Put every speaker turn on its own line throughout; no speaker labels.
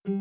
Hey,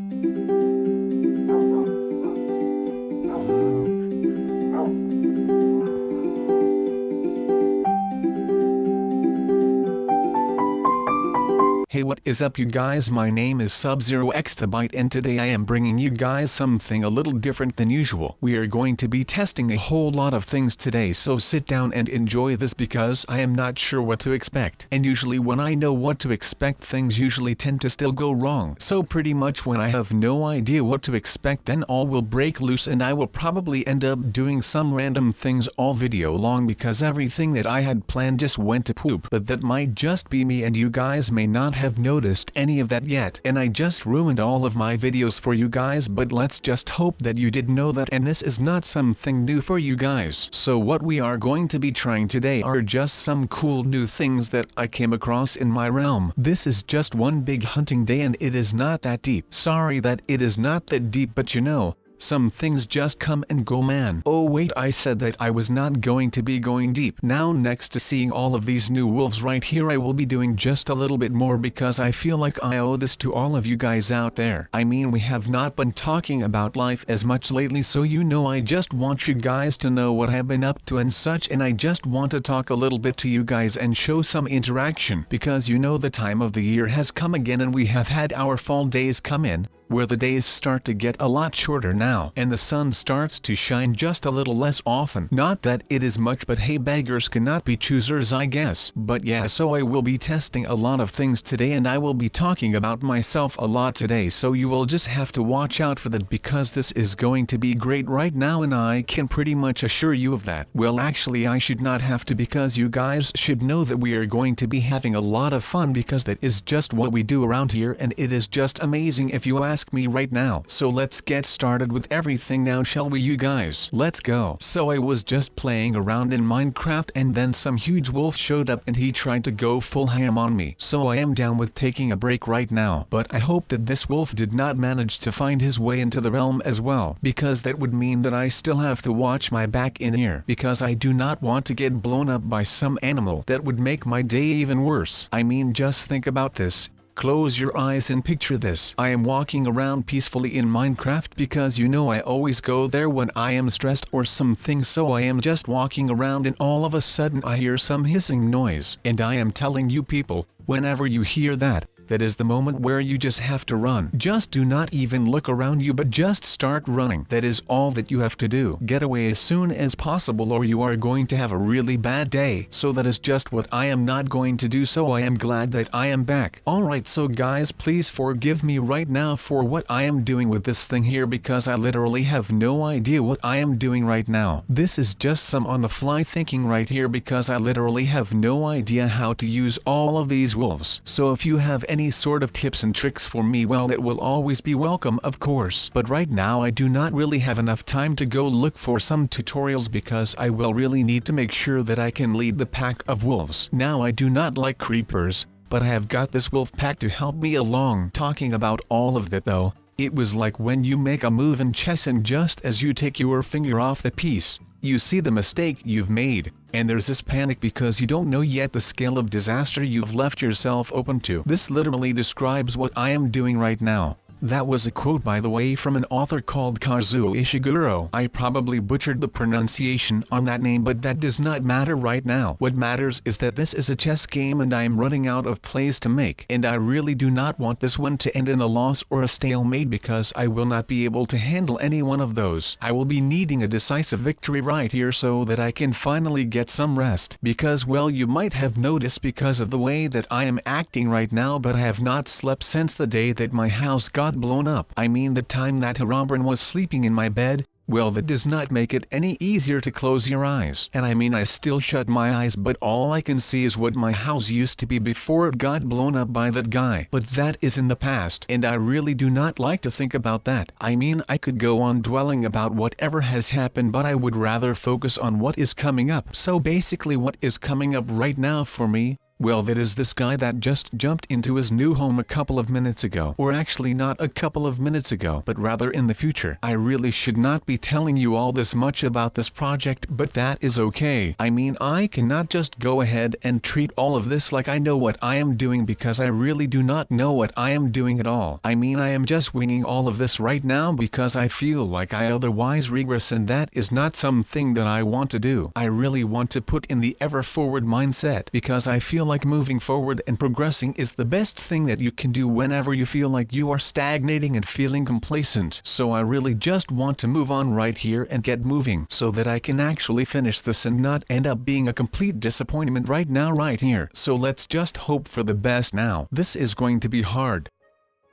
what is up you guys, my name is Sub-Zero Exabyte and today I am bringing you guys something a little different than usual. We are going to be testing a whole lot of things today, so sit down and enjoy this because I am not sure what to expect. And usually when I know what to expect, things usually tend to still go wrong. So pretty much when I have no idea what to expect, then all will break loose and I will probably end up doing some random things all video long because everything that I had planned just went to poop. But that might just be me and you guys may not have noticed any of that yet, and I just ruined all of my videos for you guys, but let's just hope that you did know that, and this is not something new for you guys. So what we are going to be trying today are just some cool new things that I came across in my realm. This is just one big hunting day and it is not that deep. Sorry that it is not that deep, but you know, some things just come and go, man. Oh wait, I said that I was not going to be going deep. Now next to seeing all of these new wolves right here, I will be doing just a little bit more because I feel like I owe this to all of you guys out there. I mean, we have not been talking about life as much lately, so you know I just want you guys to know what I've been up to and such, and I just want to talk a little bit to you guys and show some interaction because you know the time of the year has come again and we have had our fall days come in, where the days start to get a lot shorter now and the sun starts to shine just a little less often. Not that it is much, but hey, beggars cannot be choosers, I guess. But yeah, so I will be testing a lot of things today and I will be talking about myself a lot today, so you will just have to watch out for that because this is going to be great right now and I can pretty much assure you of that. Well, actually I should not have to because you guys should know that we are going to be having a lot of fun because that is just what we do around here and it is just amazing if you ask me right now. So let's get started with everything now, shall we you guys? Let's go. So I was just playing around in Minecraft and then some huge wolf showed up and he tried to go full ham on me. So I am down with taking a break right now, but I hope that this wolf did not manage to find his way into the realm as well, because that would mean that I still have to watch my back in here because I do not want to get blown up by some animal. That would make my day even worse. I mean, just think about this. Close your eyes and picture this. I am walking around peacefully in Minecraft because you know I always go there when I am stressed or something, so I am just walking around and all of a sudden I hear some hissing noise. And I am telling you people, whenever you hear that, that is the moment where you just have to run. Just do not even look around you but just start running. That is all that you have to do. Get away as soon as possible or you are going to have a really bad day. So that is just what I am not going to do, so I am glad that I am back. Alright, so guys, please forgive me right now for what I am doing with this thing here because I literally have no idea what I am doing right now. This is just some on the fly thinking right here because I literally have no idea how to use all of these wolves. So if you have any sort of tips and tricks for me, well, it will always be welcome, of course. But right now I do not really have enough time to go look for some tutorials because I will really need to make sure that I can lead the pack of wolves. Now I do not like creepers, but I have got this wolf pack to help me along. Talking about all of that though, it was like when you make a move in chess and just as you take your finger off the piece, you see the mistake you've made, and there's this panic because you don't know yet the scale of disaster you've left yourself open to. This literally describes what I am doing right now. That was a quote, by the way, from an author called Kazuo Ishiguro. I probably butchered the pronunciation on that name, but that does not matter right now. What matters is that this is a chess game and I am running out of plays to make, and I really do not want this one to end in a loss or a stalemate because I will not be able to handle any one of those. I will be needing a decisive victory right here so that I can finally get some rest because, well, you might have noticed because of the way that I am acting right now, but I have not slept since the day that my house got blown up. I mean the time that Herobrine was sleeping in my bed. Well, that does not make it any easier to close your eyes. And I mean I still shut my eyes, but all I can see is what my house used to be before it got blown up by that guy. But that is in the past and I really do not like to think about that. I mean, I could go on dwelling about whatever has happened, but I would rather focus on what is coming up. So basically what is coming up right now for me Well, that is this guy that just jumped into his new home a couple of minutes ago. Or actually not a couple of minutes ago, but rather in the future. I really should not be telling you all this much about this project, but that is okay. I mean, I cannot just go ahead and treat all of this like I know what I am doing, because I really do not know what I am doing at all. I mean, I am just winging all of this right now because I feel like I otherwise regress, and that is not something that I want to do. I really want to put in the ever forward mindset, because I feel like moving forward and progressing is the best thing that you can do whenever you feel like you are stagnating and feeling complacent. So I really just want to move on right here and get moving so that I can actually finish this and not end up being a complete disappointment right now right here. So let's just hope for the best now. This is going to be hard,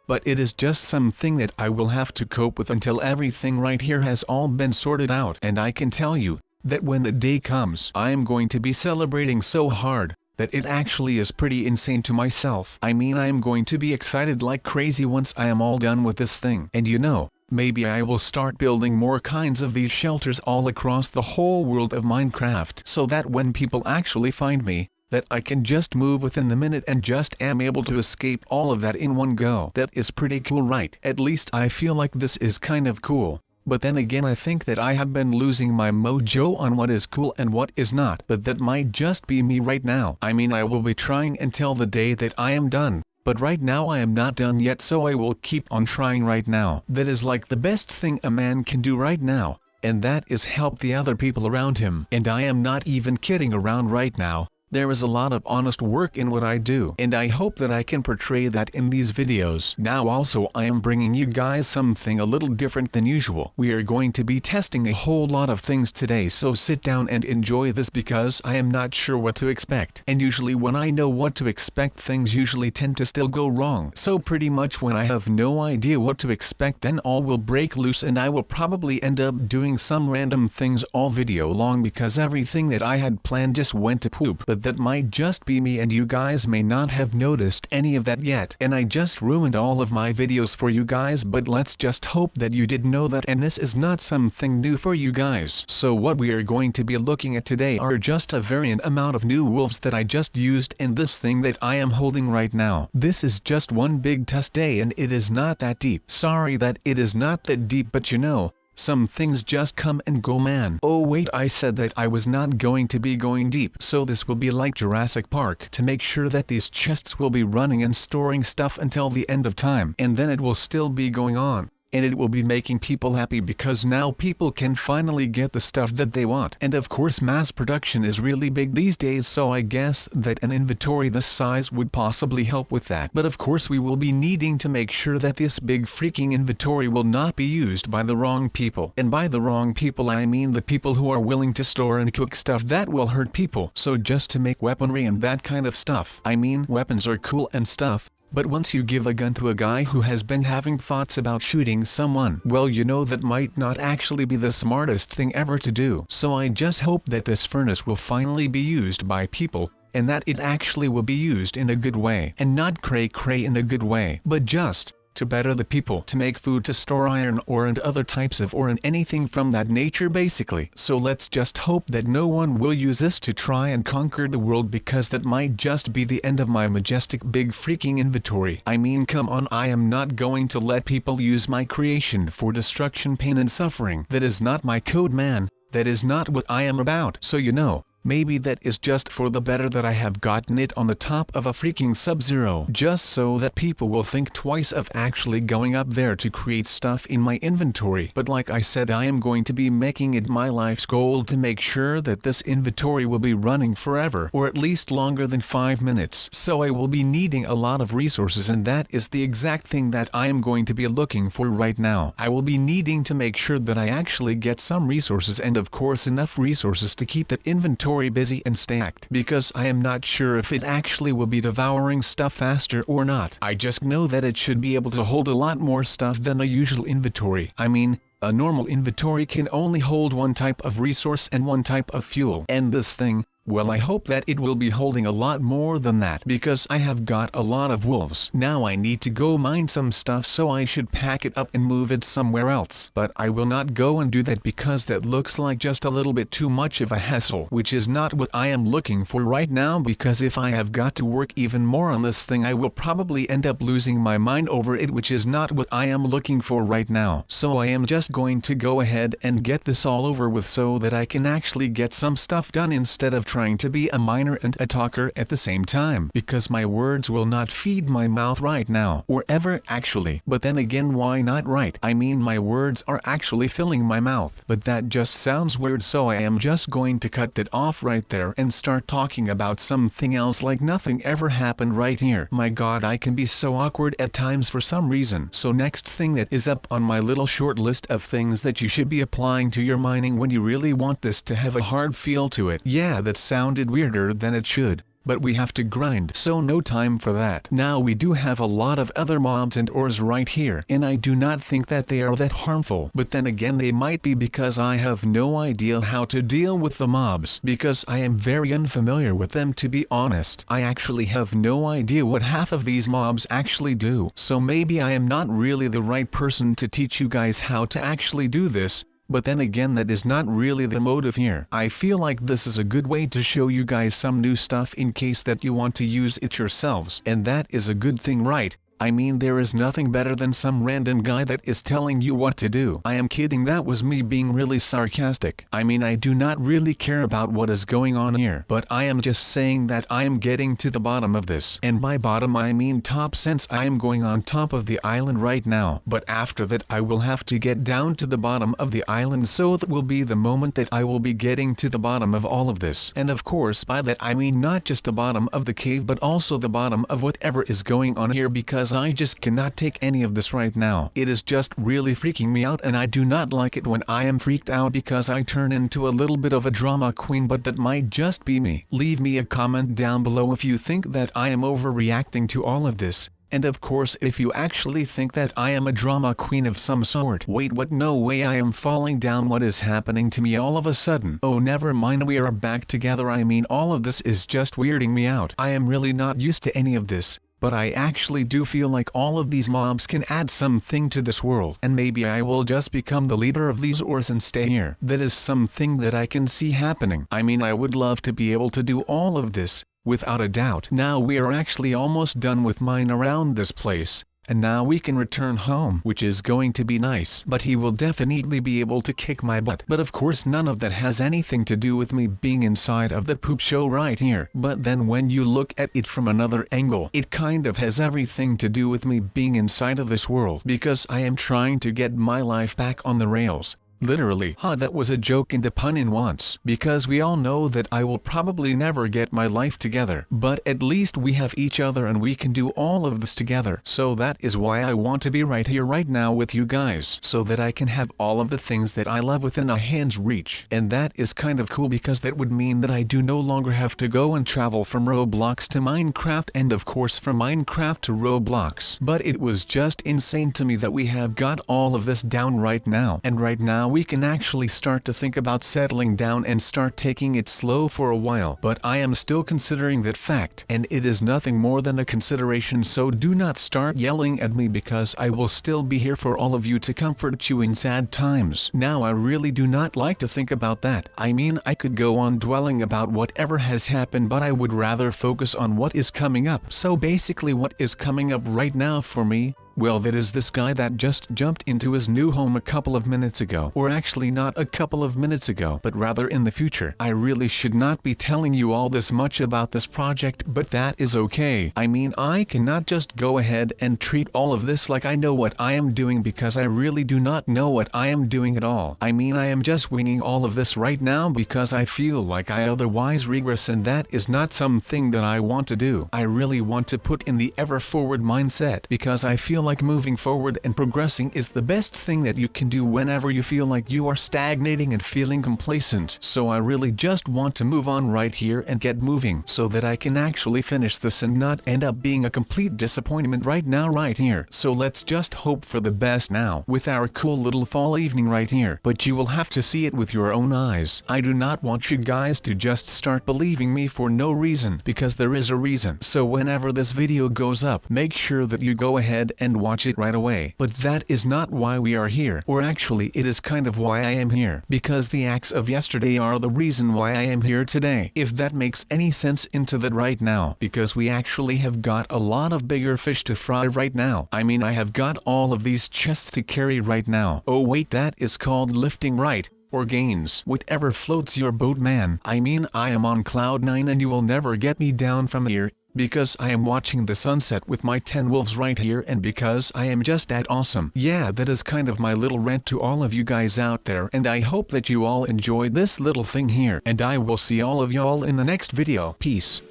but it is just something that I will have to cope with until everything right here has all been sorted out. And I can tell you that when the day comes, I am going to be celebrating so hard that it actually is pretty insane to myself. I mean, I am going to be excited like crazy once I am all done with this thing. And you know, maybe I will start building more kinds of these shelters all across the whole world of Minecraft, so that when people actually find me, that I can just move within the minute and just am able to escape all of that in one go. That is pretty cool, right? At least I feel like this is kind of cool. But then again, I think that I have been losing my mojo on what is cool and what is not. But that might just be me right now. I mean, I will be trying until the day that I am done. But right now I am not done yet, so I will keep on trying right now. That is like the best thing a man can do right now. And that is help the other people around him. And I am not even kidding around right now. There is a lot of honest work in what I do, and I hope that I can portray that in these videos. Now also, I am bringing you guys something a little different than usual. We are going to be testing a whole lot of things today, so sit down and enjoy this, because I am not sure what to expect. And usually when I know what to expect, things usually tend to still go wrong. So pretty much when I have no idea what to expect, then all will break loose, and I will probably end up doing some random things all video long, because everything that I had planned just went to poop. But that might just be me, and you guys may not have noticed any of that yet, and I just ruined all of my videos for you guys. But let's just hope that you did know that, and this is not something new for you guys. So what we are going to be looking at today are just a variant amount of new wolves that I just used in this thing that I am holding right now. This is just one big test day, and it is not that deep. Sorry that it is not that deep, but you know, some things just come and go, man. Oh wait, I said that I was not going to be going deep. So this will be like Jurassic Park, to make sure that these chests will be running and storing stuff until the end of time. And then it will still be going on. And it will be making people happy, because now people can finally get the stuff that they want. And of course, mass production is really big these days, so I guess that an inventory this size would possibly help with that. But of course we will be needing to make sure that this big freaking inventory will not be used by the wrong people. And by the wrong people, I mean the people who are willing to store and cook stuff that will hurt people. So just to make weaponry and that kind of stuff. I mean, weapons are cool and stuff, but once you give a gun to a guy who has been having thoughts about shooting someone, well, you know that might not actually be the smartest thing ever to do. So I just hope that this furnace will finally be used by people, and that it actually will be used in a good way, and not cray-cray in a good way, but just to better the people, to make food, to store iron ore and other types of ore and anything from that nature basically. So let's just hope that no one will use this to try and conquer the world, because that might just be the end of my majestic big freaking inventory. I mean, come on, I am not going to let people use my creation for destruction, pain and suffering. That is not my code, man. That is not what I am about. So you know, maybe that is just for the better that I have gotten it on the top of a freaking Sub-Zero, just so that people will think twice of actually going up there to create stuff in my inventory. But like I said, I am going to be making it my life's goal to make sure that this inventory will be running forever, or at least longer than 5 minutes. So I will be needing a lot of resources, and that is the exact thing that I am going to be looking for right now. I will be needing to make sure that I actually get some resources, and of course enough resources to keep that inventory busy and stacked, because I am not sure if it actually will be devouring stuff faster or not. I just know that it should be able to hold a lot more stuff than a usual inventory. I mean, a normal inventory can only hold one type of resource and one type of fuel. And this thing, Well, I hope that it will be holding a lot more than that, because I have got a lot of wolves. Now I need to go mine some stuff, so I should pack it up and move it somewhere else. But I will not go and do that because that looks like just a little bit too much of a hassle, which is not what I am looking for right now, because if I have got to work even more on this thing, I will probably end up losing my mind over it, which is not what I am looking for right now. So I am just going to go ahead and get this all over with so that I can actually get some stuff done instead of trying to be a miner and a talker at the same time, because my words will not feed my mouth right now, or ever actually. But then again, why not, right? I mean, my words are actually filling my mouth, but that just sounds weird, so I am just going to cut that off right there and start talking about something else like nothing ever happened right here. My god, I can be so awkward at times for some reason. So next thing that is up on my little short list of things that you should be applying to your mining when you really want this to have a hard feel to it. Yeah, that sounded weirder than it should, but we have to grind, so no time for that. Now we do have a lot of other mobs and ores right here, and I do not think that they are that harmful, but then again they might be, because I have no idea how to deal with the mobs, because I am very unfamiliar with them, to be honest. I actually have no idea what half of these mobs actually do, so maybe I am not really the right person to teach you guys how to actually do this. But then again, that is not really the motive here. I feel like this is a good way to show you guys some new stuff in case that you want to use it yourselves. And that is a good thing, right? I mean, there is nothing better than some random guy that is telling you what to do. I am kidding, that was me being really sarcastic. I mean, I do not really care about what is going on here, but I am just saying that I am getting to the bottom of this. And by bottom I mean top, since I am going on top of the island right now. But after that I will have to get down to the bottom of the island, so that will be the moment that I will be getting to the bottom of all of this. And of course by that I mean not just the bottom of the cave, but also the bottom of whatever is going on here, because I just cannot take any of this right now. It is just really freaking me out, and I do not like it when I am freaked out, because I turn into a little bit of a drama queen, but that might just be me. Leave me a comment down below if you think that I am overreacting to all of this. And of course if you actually think that I am a drama queen of some sort. Wait, what? No way, I am falling down. What is happening to me all of a sudden? Oh, never mind, we are back together. I mean, all of this is just weirding me out. I am really not used to any of this. But I actually do feel like all of these mobs can add something to this world, and maybe I will just become the leader of these ores and stay here. That is something that I can see happening. I mean, I would love to be able to do all of this, without a doubt. Now we are actually almost done with mine around this place. And now we can return home, which is going to be nice. But he will definitely be able to kick my butt. But of course none of that has anything to do with me being inside of the poop show right here. But then when you look at it from another angle, it kind of has everything to do with me being inside of this world, because I am trying to get my life back on the rails. Literally. That was a joke and a pun in once, because we all know that I will probably never get my life together, but at least we have each other and we can do all of this together. So that is why I want to be right here right now with you guys, so that I can have all of the things that I love within a hand's reach. And that is kind of cool, because that would mean that I do no longer have to go and travel from Roblox to Minecraft, and of course from Minecraft to Roblox. But it was just insane to me that we have got all of this down right now, and right now we can actually start to think about settling down and start taking it slow for a while. But I am still considering that fact, and it is nothing more than a consideration, so do not start yelling at me, because I will still be here for all of you to comfort you in sad times. Now I really do not like to think about that. I mean, I could go on dwelling about whatever has happened, but I would rather focus on what is coming up. So basically what is coming up right now for me, well, that is this guy that just jumped into his new home a couple of minutes ago. Or actually not a couple of minutes ago, but rather in the future. I really should not be telling you all this much about this project, but that is okay. I mean, I cannot just go ahead and treat all of this like I know what I am doing, because I really do not know what I am doing at all. I mean, I am just winging all of this right now because I feel like I otherwise regress, and that is not something that I want to do. I really want to put in the ever forward mindset, because I feel like moving forward and progressing is the best thing that you can do whenever you feel like you are stagnating and feeling complacent. So I really just want to move on right here and get moving so that I can actually finish this and not end up being a complete disappointment right now right here. So let's just hope for the best now with our cool little fall evening right here. But you will have to see it with your own eyes. I do not want you guys to just start believing me for no reason, because there is a reason. So whenever this video goes up, make sure that you go ahead and watch it right away. But that is not why we are here, or actually it is kind of why I am here, because the acts of yesterday are the reason why I am here today. If that makes any sense into that right now, because we actually have got a lot of bigger fish to fry right now. I mean, I have got all of these chests to carry right now. Oh wait, that is called lifting, right? Or gains, whatever floats your boat, man. I mean, I am on cloud 9 and you will never get me down from here, because I am watching the sunset with my 10 wolves right here, and because I am just that awesome. Yeah, that is kind of my little rant to all of you guys out there, and I hope that you all enjoyed this little thing here, and I will see all of y'all in the next video. Peace.